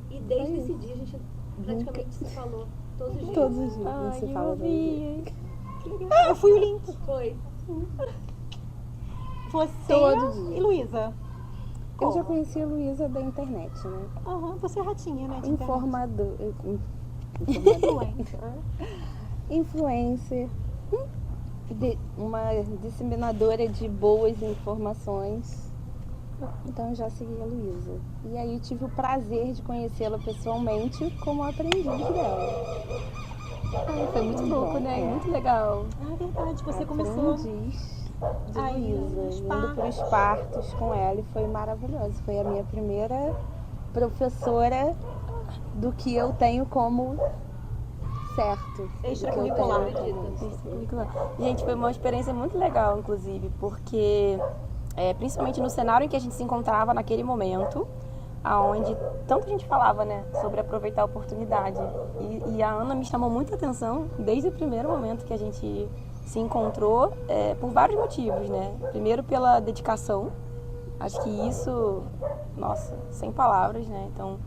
E desde Foi esse dia a gente praticamente se falou todos os dias. Todos os dias Ai, você eu fala vi. Que legal. Eu fui o link. Foi. Você Todo dia. e Luísa. Eu já Como? conheci a Luísa da internet, né? Aham, você é ratinha, né? de internet. Informador. Influencer. Influencer. Uma disseminadora de boas informações. Então eu já segui a Luísa. E aí tive o prazer de conhecê-la pessoalmente como aprendiz dela. Ai, foi muito louco, né? Muito legal. Ah, verdade. Você começou. Aprendiz de Aí, Luísa, nos indo partos. para os partos com ela e foi maravilhoso. Foi a minha primeira professora do que eu tenho como certo. Extracurricular. Do que eu tenho como- Gente, foi uma experiência muito legal, inclusive, porque principalmente no cenário em que a gente se encontrava naquele momento, aonde tanta gente falava, né, sobre aproveitar a oportunidade. E a Ana me chamou muita atenção desde o primeiro momento que a gente se encontrou, por vários motivos, né? Primeiro pela dedicação, Acho que isso, nossa, sem palavras, né? Então,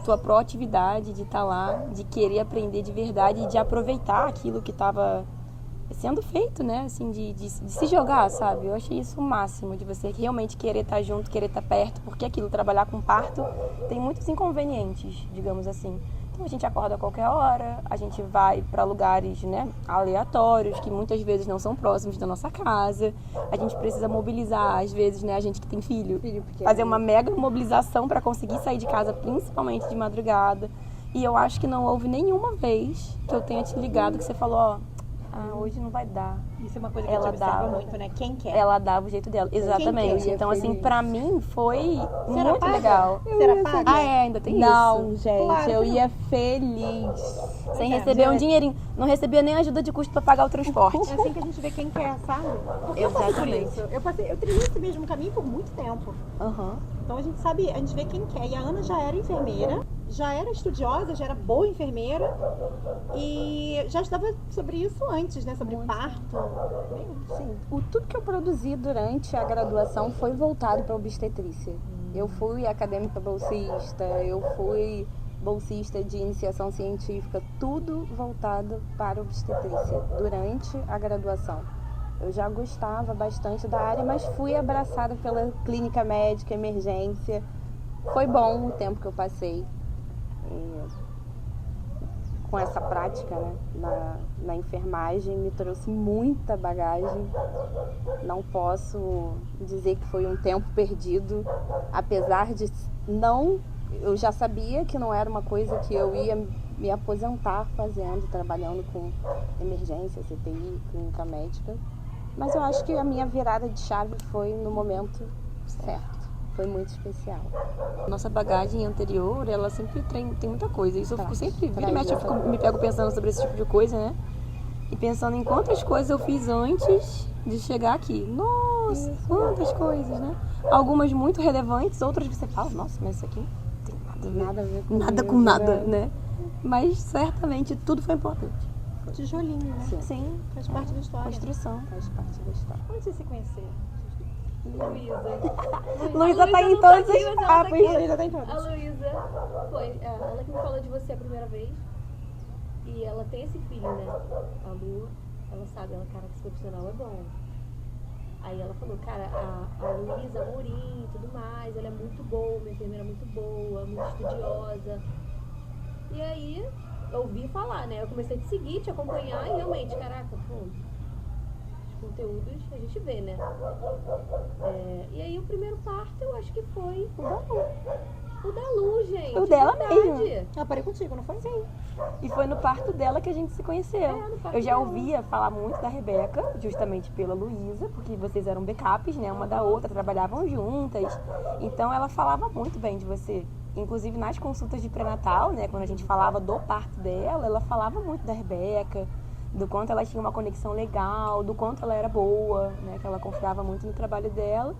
tua proatividade de estar lá, de querer aprender de verdade e de aproveitar aquilo que estava sendo feito, né? Assim, de se jogar, sabe? Eu achei isso o máximo, de você realmente querer estar junto, querer estar perto, porque aquilo, trabalhar com parto, tem muitos inconvenientes, digamos assim. Então a gente acorda a qualquer hora, a gente vai para lugares, né, aleatórios, que muitas vezes não são próximos da nossa casa. A gente precisa mobilizar, às vezes, né, a gente que tem filho fazer uma mega mobilização para conseguir sair de casa, principalmente de madrugada. E eu acho que não houve nenhuma vez que eu tenha te ligado que você falou, ó, hoje não vai dar. Isso é uma coisa que a gente observa muito, né? Quem quer. Ela dava o jeito dela. Exatamente. Então, assim, pra mim foi muito legal. Será paga? Ainda tem isso. Não, gente, Claro eu que ia feliz. Sem receber um dinheirinho. Não recebia nem ajuda de custo pra pagar o transporte. É assim que a gente vê quem quer, sabe? Porque eu passei por Exatamente. isso. Eu trilhei esse mesmo caminho por muito tempo. Então a gente sabe, a gente vê quem quer. E a Ana já era enfermeira, já era estudiosa, já era boa enfermeira e já estudava sobre isso antes, né? Sobre parto. Sim. Tudo que eu produzi durante a graduação foi voltado para obstetrícia. Eu fui acadêmica bolsista, eu fui bolsista de iniciação científica, tudo voltado para obstetrícia durante a graduação. Eu já gostava bastante da área, mas fui abraçada pela clínica médica, emergência. Foi bom o tempo que eu passei com essa prática, né, na enfermagem, me trouxe muita bagagem. Não posso dizer que foi um tempo perdido, apesar de eu já sabia que não era uma coisa que eu ia me aposentar fazendo, trabalhando com emergência, CTI, clínica médica. Mas eu acho que a minha virada de chave foi no momento certo. Foi muito especial. Nossa bagagem anterior, ela sempre tem muita coisa. Isso eu fico sempre, vira e mexe, me pego pensando sobre esse tipo de coisa, né? E pensando em quantas coisas eu fiz antes de chegar aqui. Nossa, quantas coisas, né? Algumas muito relevantes, outras você fala, nossa, mas isso aqui não tem nada a ver com nada com nada, né? Mas certamente tudo foi importante. Tijolinho, né? Sim. Faz parte da história. Construção. Faz parte da história. Onde vocês se conheceram? Luísa tá em todos os papos. Luísa tá em todos. A Luísa foi ela que me falou de você a primeira vez. E ela tem esse filho, né? A Lu, ela sabe, cara, que esse profissional é bom. Aí ela falou, cara, a Luísa Amorim e tudo mais, ela é muito boa, minha enfermeira é muito boa, muito estudiosa. E aí, eu ouvi falar, né? Eu comecei a te seguir, te acompanhar e realmente, caraca, pô, os conteúdos a gente vê, né? E aí o primeiro parto eu acho que foi o da Lu. O da Lu, gente. O dela verdade. mesmo. Eu parei contigo, não foi? Sim. E foi no parto dela que a gente se conheceu. No parto Eu já dela. ouvia falar muito da Rebeca, justamente pela Luísa, porque vocês eram backups, né? Uma da outra, trabalhavam juntas. Então ela falava muito bem de você. Inclusive nas consultas de pré-natal, né? Quando a gente falava do parto dela, ela falava muito da Rebeca, do quanto ela tinha uma conexão legal, do quanto ela era boa, né? Que ela confiava muito no trabalho dela.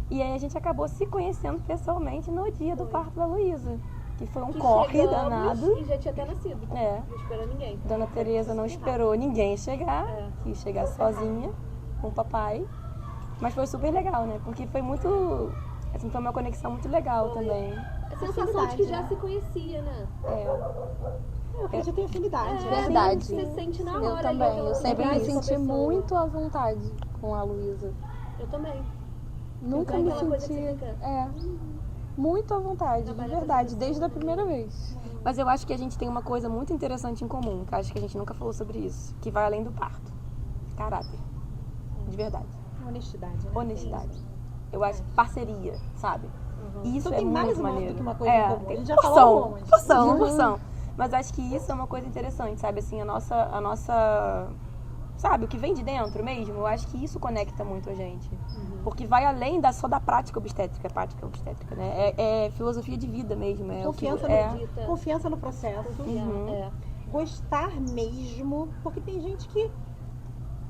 E aí a gente acabou se conhecendo pessoalmente no dia do parto da Luísa, que foi um corre danado. E já tinha até nascido. Não esperou ninguém. Dona Tereza não esperou ninguém chegar, quis chegar sozinha com o papai. Mas foi super legal, né? Porque foi muito, assim, foi uma conexão muito legal também. A sensação de que já se conhecia, né? Eu acredito em afinidade. Verdade. Você sente na hora. Eu também. Eu sempre me senti pessoa. muito à vontade com a Luísa. Eu também. Nunca Então, me aquela coisa que senti fica- muito à vontade, de verdade, desde a primeira vez. Mas eu acho que a gente tem uma coisa muito interessante em comum, que acho que a gente nunca falou sobre isso, que vai além do parto. Caráter. De verdade. Honestidade, né? Honestidade. Eu acho parceria, sabe? E isso Então é tem mais muito uma maneiro. do que uma coisa em comum. A gente já falou Porção, algumas. porção. Mas acho que isso é uma coisa interessante, sabe? Assim, a nossa, sabe, o que vem de dentro mesmo, eu acho que isso conecta muito a gente. Porque vai além só da prática obstétrica, né? É filosofia de vida mesmo. Confiança no processo. Gostar mesmo, porque tem gente que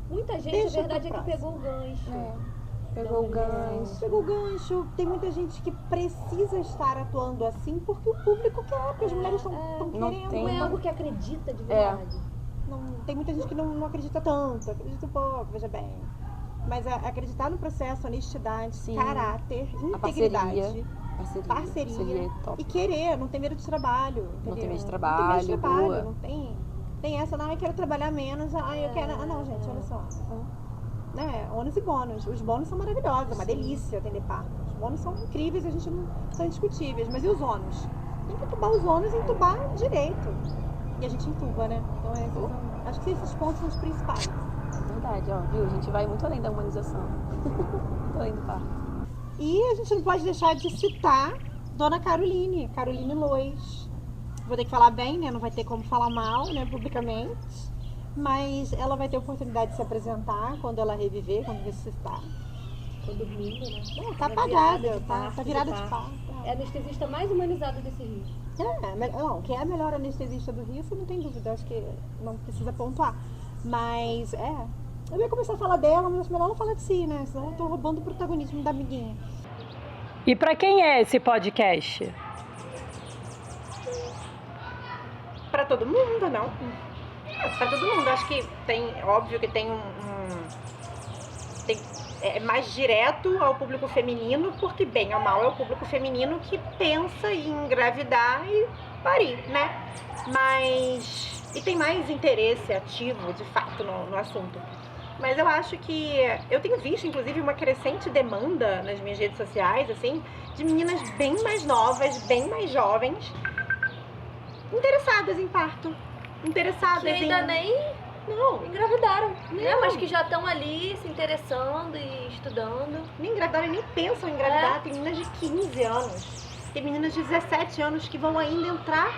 Muita gente, Deixa a verdade é pro que pegou o gancho. Pegou o gancho. pegou o gancho. Tem muita gente que precisa estar atuando assim porque o público quer, porque as mulheres estão Não querendo. tem- Não é algo que acredita de verdade. Tem muita gente que não acredita tanto, acredita um pouco, veja bem. mas acreditar no processo, honestidade, Sim. caráter, A integridade, parceria parceria top. e querer, não ter medo de trabalho. Não ter entendeu? medo de Não trabalho, ter medo de trabalho, boa. não tem essa, não, eu quero trabalhar menos, eu quero... Ah, não, gente, olha só. Né? Ônus e bônus. Os bônus são maravilhosos, é uma delícia atender parto. Os bônus são incríveis, a gente não são indiscutíveis. Mas e os ônus? Tem que entubar os ônus e entubar direito. E a gente entuba, né? Então acho que esses pontos são os principais. Verdade, ó, viu? A gente vai muito além da humanização. Muito além do parto. E a gente não pode deixar de citar Dona Caroline Lois. Vou ter que falar bem, né? Não vai ter como falar mal, né? Publicamente. Mas ela vai ter oportunidade de se apresentar quando ela reviver, quando ressuscitar. Tô dormindo, né? Não, tá Ela apagada, virada de tá parto, virada de de parto. É a anestesista mais humanizada desse Rio. Não, quem é a melhor anestesista do Rio, você não tem dúvida, acho que não precisa pontuar. Mas, eu ia começar a falar dela, mas acho melhor ela falar de si, né? Senão eu tô roubando o protagonismo da amiguinha. E para quem é esse podcast? Pra todo mundo, não? Pra todo mundo, acho que óbvio que tem é mais direto ao público feminino, porque bem ou mal é o público feminino que pensa em engravidar e parir, né? E tem mais interesse ativo, de fato, no assunto. Mas eu acho que eu tenho visto, inclusive, uma crescente demanda nas minhas redes sociais, assim, de meninas bem mais novas, bem mais jovens, interessadas em parto. Interessadas que ainda nem engravidaram, né? Mas que já estão ali se interessando e estudando. Nem engravidaram e nem pensam em engravidar. Tem meninas de 15 anos, tem meninas de 17 anos que vão ainda entrar,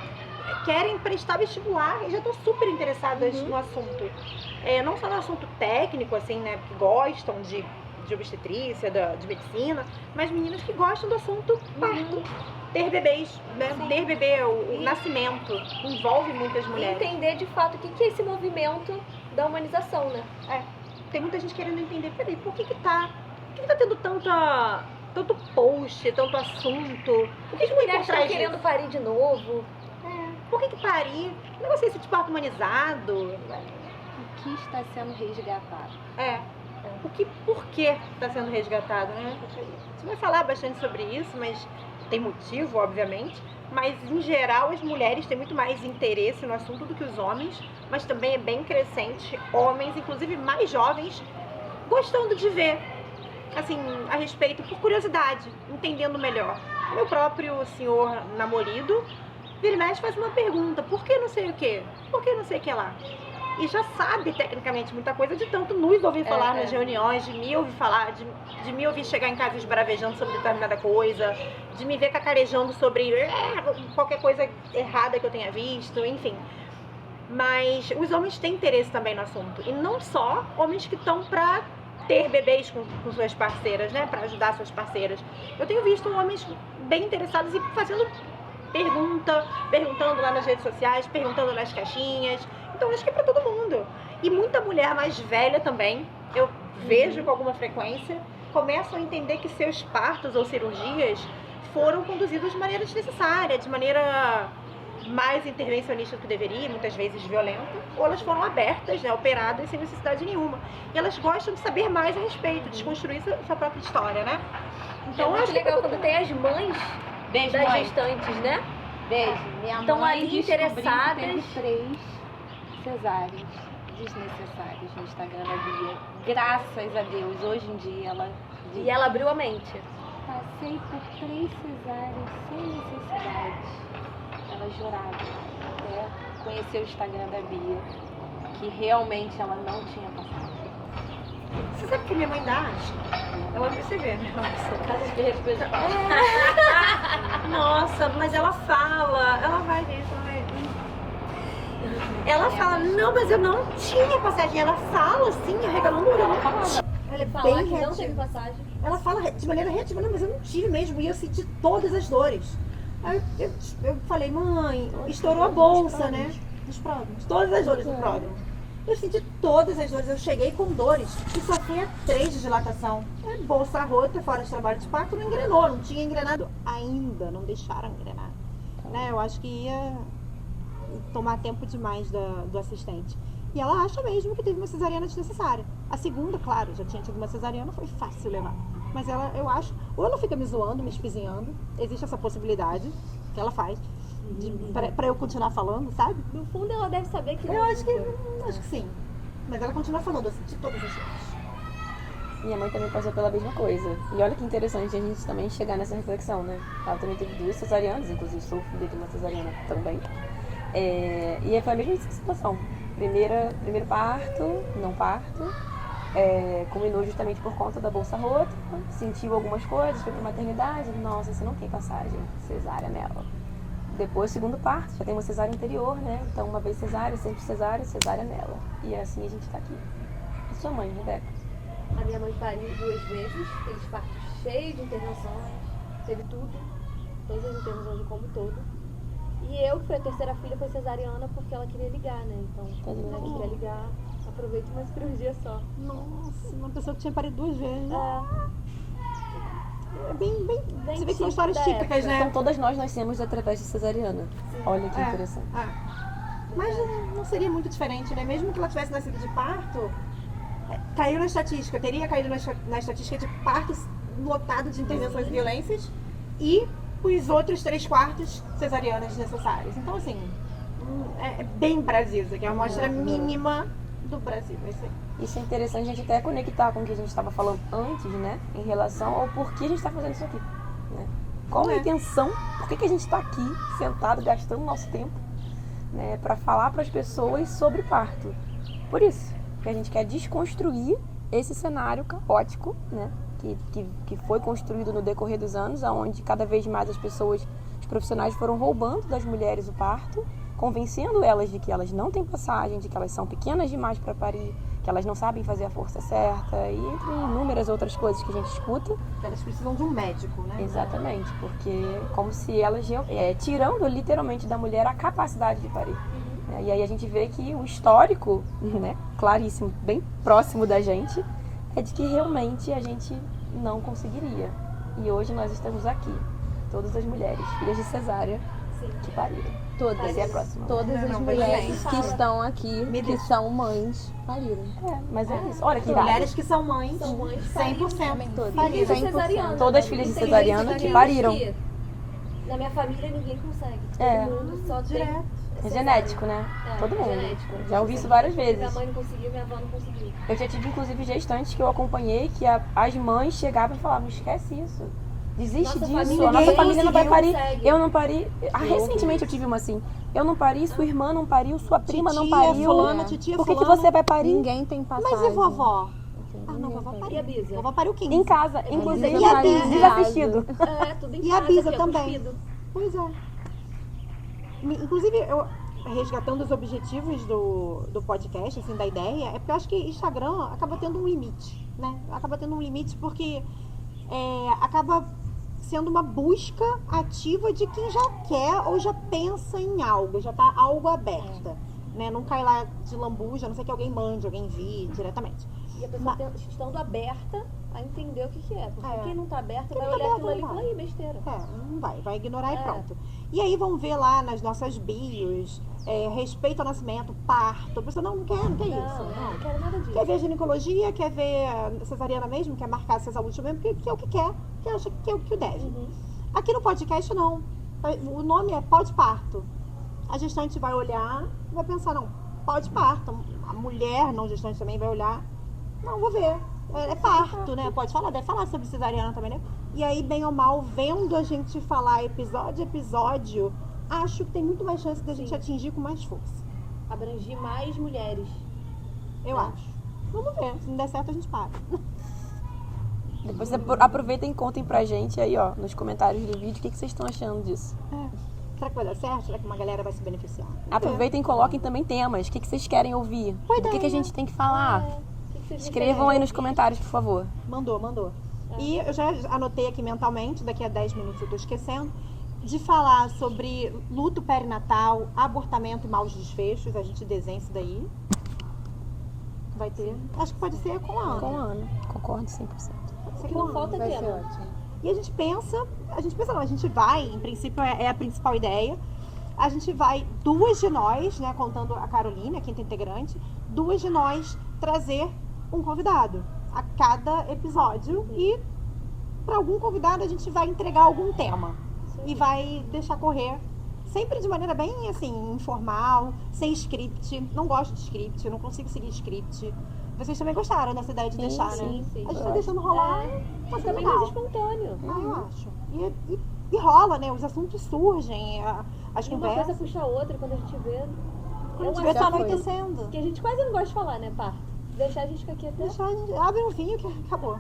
querem prestar vestibular e já estão super interessadas no assunto. Não só no assunto técnico, assim, né? Que gostam de obstetrícia, de medicina, mas meninas que gostam do assunto parto. Ter bebês, né? Ter bebê, o nascimento, envolve muitas mulheres. E entender de fato o que é esse movimento da humanização, né? Tem muita gente querendo entender, peraí, por que tá tendo tanto post, tanto assunto? O que mulheres estão querendo parir de novo? Por que parir? O negócio é esse de parto humanizado. O que está sendo resgatado? Por que está sendo resgatado, né? A gente vai falar bastante sobre isso, mas tem motivo, obviamente, mas em geral as mulheres têm muito mais interesse no assunto do que os homens, mas também é bem crescente homens, inclusive mais jovens, gostando de ver, assim, a respeito, por curiosidade, entendendo melhor. Meu próprio senhor namorado, vira e mexe, faz uma pergunta, por que não sei o quê? Por que não sei o que lá? E já sabe tecnicamente muita coisa, de tanto nos ouvir falar nas reuniões, de me ouvir falar, de me ouvir chegar em casa esbravejando sobre determinada coisa, de me ver cacarejando sobre qualquer coisa errada que eu tenha visto, enfim. Mas os homens têm interesse também no assunto. E não só homens que estão pra ter bebês com suas parceiras, né? Pra ajudar suas parceiras. Eu tenho visto homens bem interessados e fazendo perguntando lá nas redes sociais, perguntando nas caixinhas. Então acho que é pra todo mundo. E muita mulher mais velha também, eu vejo com alguma frequência, começam a entender que seus partos ou cirurgias foram conduzidos de maneira desnecessária, de maneira mais intervencionista do que deveria, muitas vezes violenta, ou elas foram abertas, né, operadas sem necessidade nenhuma. E elas gostam de saber mais a respeito, desconstruir sua própria história, né? Então é muito legal quando tem as mães das gestantes, né? Beijo. Minha mãe estão ali interessadas. Teve 3 cesáreas desnecessárias no Instagram da Bia. Graças a Deus, hoje em dia ela... E ela abriu a mente. Passei por 3 cesáreas sem necessidade. Ela jurava, até conhecer o Instagram da Bia, que realmente ela não tinha passado. Você sabe que minha mãe dá acha? Ela você vê, né? Nossa, mas ela fala, ela vai ver, ela fala, não, mas eu não tinha passagem. Ela fala assim, arregalando o olho. Ela é bem que não teve passagem. Ela fala de maneira reativa, não, mas eu não tive mesmo. E eu senti todas as dores. Aí eu falei, mãe, estourou a bolsa, né? Dos pródromos. Todas as dores do pródromo. Eu senti todas as dores. Eu cheguei com dores e só tinha 3 de dilatação. Bolsa rota, fora de trabalho de parto, não engrenou. Não tinha engrenado ainda. Não deixaram engrenar. Né? Eu acho que ia tomar tempo demais do assistente. E ela acha mesmo que teve uma cesariana desnecessária. A segunda, claro, já tinha tido uma cesariana, foi fácil levar. Mas ela, eu acho, ou ela fica me zoando, me espizinhando, existe essa possibilidade que ela faz, pra eu continuar falando, sabe? No fundo, ela deve saber que Eu acho que sim. Mas ela continua falando assim, de todas as vezes. Minha mãe também passou pela mesma coisa. E olha que interessante a gente também chegar nessa reflexão, né? Ela também teve 2 cesarianas, inclusive sou filha de uma cesariana também. E foi a mesma situação. Primeiro parto, não parto. Combinou justamente por conta da bolsa rota. Sentiu algumas coisas, foi pra maternidade. Nossa, você não tem passagem cesárea nela. Depois, segundo parto, já tem uma cesárea anterior, né? Então, uma vez cesárea, sempre cesárea nela. E assim a gente tá aqui. E sua mãe, Rebeca? A minha mãe pariu 2 vezes, teve partos cheios de intervenções, teve tudo, todas as intervenções de como todo. E eu, que fui a terceira filha, foi cesariana porque ela queria ligar, né? Então, ela queria ligar, aproveita uma cirurgia só. Nossa, uma pessoa que tinha parido 2 vezes. É bem você vê que são típico histórias da típicas, época. né? Então, todas nós nascemos através de cesariana. Olha que interessante. Mas não seria muito diferente, né? Mesmo que ela tivesse nascido de parto, caiu na estatística, teria caído na estatística de partos lotado de intervenções e violências e os outros 3/4 cesarianas necessárias. Então, assim, é bem Brasil, isso aqui é uma amostra mínima do Brasil. Isso é interessante a gente até conectar com o que a gente estava falando antes, né? Em relação ao porquê a gente está fazendo isso aqui. Né? Qual a intenção? Por que a gente está aqui, sentado, gastando nosso tempo, né? Para falar para as pessoas sobre parto. Por isso, que a gente quer desconstruir esse cenário caótico, né? Que foi construído no decorrer dos anos, onde cada vez mais as pessoas, os profissionais foram roubando das mulheres o parto, convencendo elas de que elas não têm passagem, de que elas são pequenas demais para parir, que elas não sabem fazer a força certa, e entre inúmeras outras coisas que a gente escuta. Elas precisam de um médico, né? Exatamente, porque como se elas tirando literalmente da mulher a capacidade de parir. E aí a gente vê que o histórico, né, claríssimo, bem próximo da gente, é de que realmente a gente não conseguiria. E hoje nós estamos aqui, todas as mulheres, filhas de cesárea, que pariram. Todas, Essa é a próxima. todas as mulheres que estão aqui, que são mães, pariram. Mas é isso. Olha que mulheres que são mães, São mães 100% todas. Filhas de 100%. cesariana. Todas filhas de Tem cesariana gente que pariram. que na minha família ninguém consegue. É. Todo mundo só tem. Direto. É genético, né? Todo mundo. Genético. Já ouvi isso várias Minha vezes. mãe não conseguiu, minha avó não conseguiu. Eu já tive, inclusive, gestantes que eu acompanhei que as mães chegavam e falavam, esquece isso. Desiste Nossa disso, família, a nossa ninguém família não vai parir. consegue. Eu não pari. Recentemente eu tive uma assim. Eu não pari, sua irmã não pariu, sua prima não Titia pariu. fulana, titia Por que fulana. você vai parir? Ninguém tem passagem. Mas e vovó? Ah, Ninguém não, vovó tem. pariu. E a Bisa? Vovó pariu 15. Em casa, inclusive E a Bisa? desassistido. Tudo em E casa. a Bisa aqui, ó, também. cuspido. Pois é. Inclusive, eu resgatando os objetivos do podcast, assim, da ideia, é porque eu acho que Instagram acaba tendo um limite, né? Acaba tendo um limite porque acaba sendo uma busca ativa de quem já quer ou já pensa em algo, já tá algo aberta, né? Não cai lá de lambuja, a não ser que alguém mande, alguém envie diretamente. E a pessoa estando aberta a entender o que é. Porque quem não tá aberta Quem vai não tá olhar aquilo aberto ali e não falar, ih, besteira. Não vai ignorar e pronto. E aí vão ver lá nas nossas bios, respeito ao nascimento, parto. A pessoa não quer isso. Não quero nada disso. Quer ver ginecologia, quer ver cesariana mesmo, quer marcar cesar útil mesmo, que é o que quer, que acha que é o que deve. Aqui no podcast não. O nome é pós-parto. A gestante vai olhar e vai pensar, não, pós-parto. A mulher não gestante também vai olhar, não, vou ver. É parto, né? Pode falar, deve falar sobre cesariana também, né? E aí, bem ou mal, vendo a gente falar episódio a episódio, acho que tem muito mais chance da gente atingir com mais força. Abrangir mais mulheres. Eu acho. Vamos ver. Se não der certo, a gente para. Depois aproveitem e contem pra gente aí, ó, nos comentários do vídeo, o que vocês estão achando disso. Será que vai dar certo? Será que uma galera vai se beneficiar? Aproveitem e coloquem também temas. O que vocês querem ouvir? O que a gente tem que falar? Escrevam aí nos comentários, por favor. Mandou. E eu já anotei aqui mentalmente, daqui a 10 minutos eu tô esquecendo, de falar sobre luto perinatal, abortamento e maus desfechos. A gente desenha isso daí. Vai ter. Acho que pode ser com a Ana. Com a Ana. Concordo 100%. Pode ser Que com a não Ana. falta Vai ser tema. ótimo. E a gente pensa não, a gente vai, em princípio é a principal ideia, a gente vai, 2 de nós, né, contando a Carolina, a quinta integrante, duas de nós trazer um convidado a cada episódio e para algum convidado a gente vai entregar algum tema e vai deixar correr sempre de maneira bem assim, informal, sem script. Não gosto de script, não consigo seguir script. Vocês também gostaram dessa ideia de deixar, né? Sim. A gente tá deixando rolar, mas Também mais espontâneo. eu acho. E rola, né? Os assuntos surgem, as E uma conversas. coisa puxa a outra quando a gente vê. Quando a gente vê, tá anoitecendo. Que a gente quase não gosta de falar, né, parto? Deixar a gente ficar aqui até. Deixar a gente abre um vinho que acabou.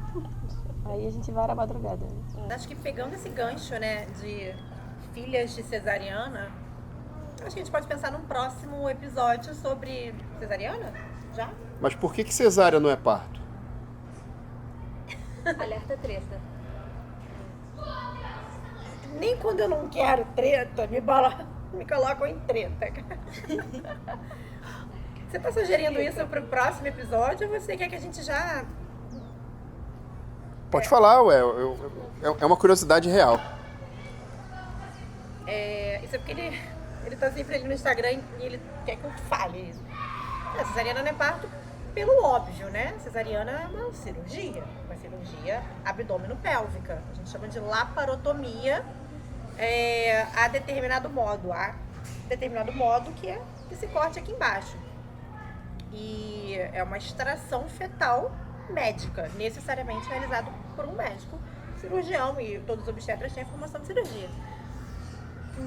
Aí a gente vai à madrugada. Acho que pegando esse gancho, né, de filhas de cesariana, acho que a gente pode pensar num próximo episódio sobre cesariana, já? Mas por que cesárea não é parto? Alerta treta. Nem quando eu não quero treta, me colocam em treta. Você tá sugerindo isso pro próximo episódio ou você quer que a gente já... Pode falar, ué. É uma curiosidade real. Isso é porque ele tá sempre ali no Instagram e ele quer que eu fale isso. A cesariana não é parto pelo óbvio, né? Cesariana é uma cirurgia abdômeno-pélvica. A gente chama de laparotomia a determinado modo. Que é esse corte aqui embaixo. E é uma extração fetal médica, necessariamente realizado por um médico cirurgião, e todos os obstetras têm a formação de cirurgia.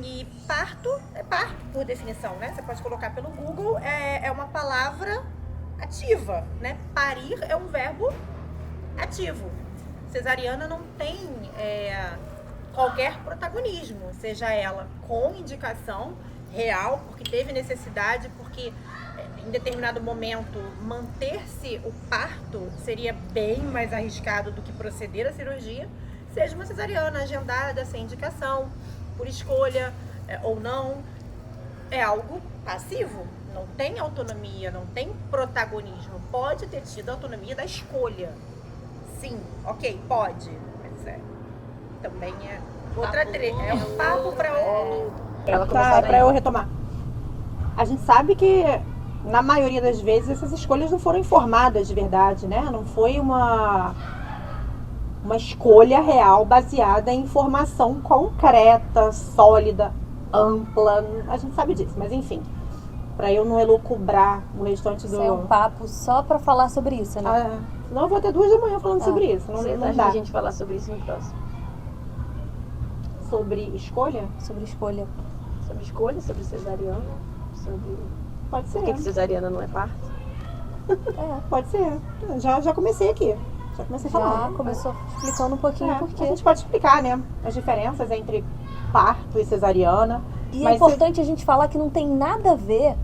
E parto é parto, por definição, né? Você pode colocar pelo Google, é uma palavra ativa, né? Parir é um verbo ativo. Cesariana não tem qualquer protagonismo, seja ela com indicação real, porque teve necessidade, porque em determinado momento manter-se o parto seria bem mais arriscado do que proceder à cirurgia, seja uma cesariana agendada, sem indicação, por escolha ou não, é algo passivo, não tem autonomia, não tem protagonismo. Pode ter tido autonomia da escolha, sim, ok, pode, mas também é outra treta, é um papo para outro. Para eu retomar. A gente sabe que na maioria das vezes essas escolhas não foram informadas de verdade, né? Não foi uma escolha real baseada em informação concreta, sólida, ampla. A gente sabe disso, mas enfim, para eu não elucubrar o restante do... Isso é um papo só para falar sobre isso, né? Senão eu vou até 2 da manhã falando sobre isso. Não dá. A gente falar sobre isso no próximo. Sobre escolha? Sobre escolha. Sobre escolha, sobre cesariana, sobre... Pode ser. Por que cesariana não é parto? Pode ser. Já comecei aqui. Já comecei falando. Já começou explicando um pouquinho por quê. A gente pode explicar, né? As diferenças entre parto e cesariana. E é importante a gente falar que não tem nada a ver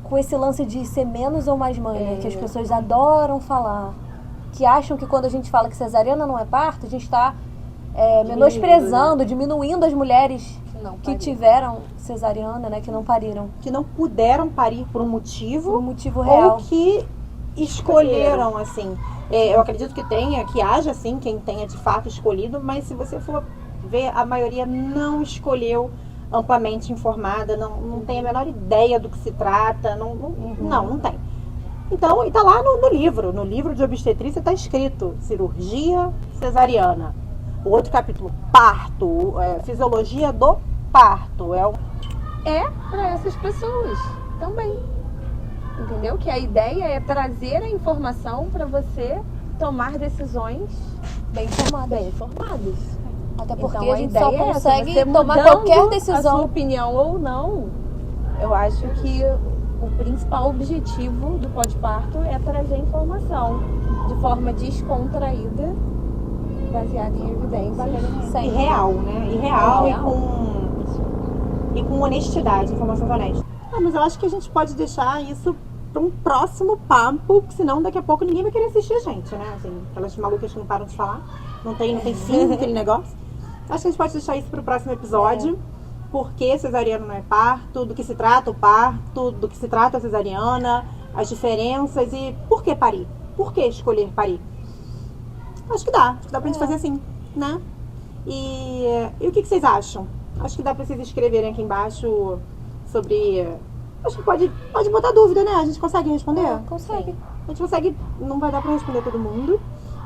com esse lance de ser menos ou mais mãe, né? Que as pessoas adoram falar. Que acham que quando a gente fala que cesariana não é parto, a gente está menosprezando, diminuindo as mulheres que tiveram cesariana, né? Que não pariram. Que não puderam parir por um motivo. Por um motivo real. Ou que escolheram, assim. Eu acredito que haja, assim, quem tenha de fato escolhido, mas se você for ver, a maioria não escolheu amplamente informada, não tem a menor ideia do que se trata, não tem. Então, e tá lá no livro de obstetrícia está escrito cirurgia cesariana. O outro capítulo, parto, fisiologia do parto. É para essas pessoas também. Entendeu? Que a ideia é trazer a informação para você tomar decisões bem informadas. Até porque então, a gente só ideia consegue você tomar qualquer decisão. A sua opinião ou não, eu acho que o principal objetivo do pós-parto é trazer informação de forma descontraída, baseada em evidências. E real, né? E real. E com honestidade, informações honestas. Mas eu acho que a gente pode deixar isso para um próximo papo, porque senão daqui a pouco ninguém vai querer assistir a gente, né? Assim, aquelas malucas que não param de falar. Não tem fim aquele negócio. Acho que a gente pode deixar isso para o próximo episódio. Por que cesariana não é parto, do que se trata o parto, do que se trata a cesariana, as diferenças e por que parir? Por que escolher parir? Acho que dá pra gente fazer assim, né? E o que vocês acham? Acho que dá pra vocês escreverem aqui embaixo sobre Acho que pode botar dúvida, né? A gente consegue responder? Consegue. A gente consegue, não vai dar pra responder todo mundo,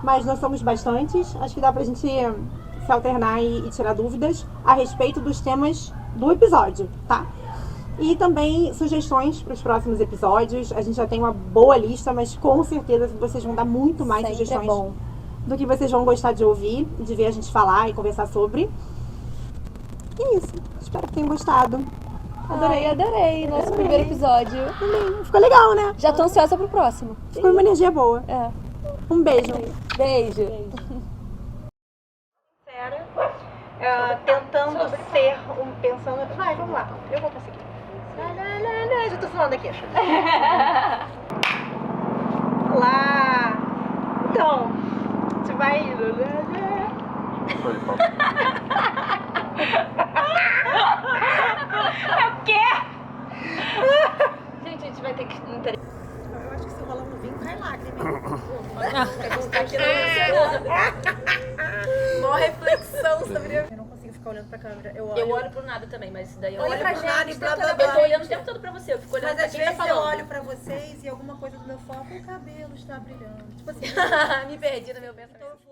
mas nós somos bastantes. Acho que dá pra gente se alternar e tirar dúvidas a respeito dos temas do episódio, tá? E também sugestões para os próximos episódios. A gente já tem uma boa lista, mas com certeza vocês vão dar muito mais Sempre sugestões é bom. do que vocês vão gostar de ouvir, de ver a gente falar e conversar sobre. E é isso. Espero que tenham gostado. Adorei. Nosso primeiro episódio. Ficou legal, né? Já tô ansiosa pro próximo. Ficou uma energia boa. É. Um beijo. Beijo. Tentando ser pensando. Vai, vamos lá. Eu vou conseguir. Não, já tô falando aqui. Olá! Então, a gente vai indo. É o quê? Gente, a gente vai ter que... Eu acho que se rolar um vinho, cai lágrima. Tá aqui no Mó reflexão sobre... Eu não consigo ficar olhando pra câmera. Eu olho pro nada também, mas daí eu Olha olho pra pro gente, nada e blá, blá, Eu blá. tô olhando o tempo todo pra você, eu fico olhando Mas pra às quem tá vezes eu falando. olho pra vocês e alguma coisa do meu foco, o cabelo está brilhando. Tipo assim, Me perdi no meu pensamento.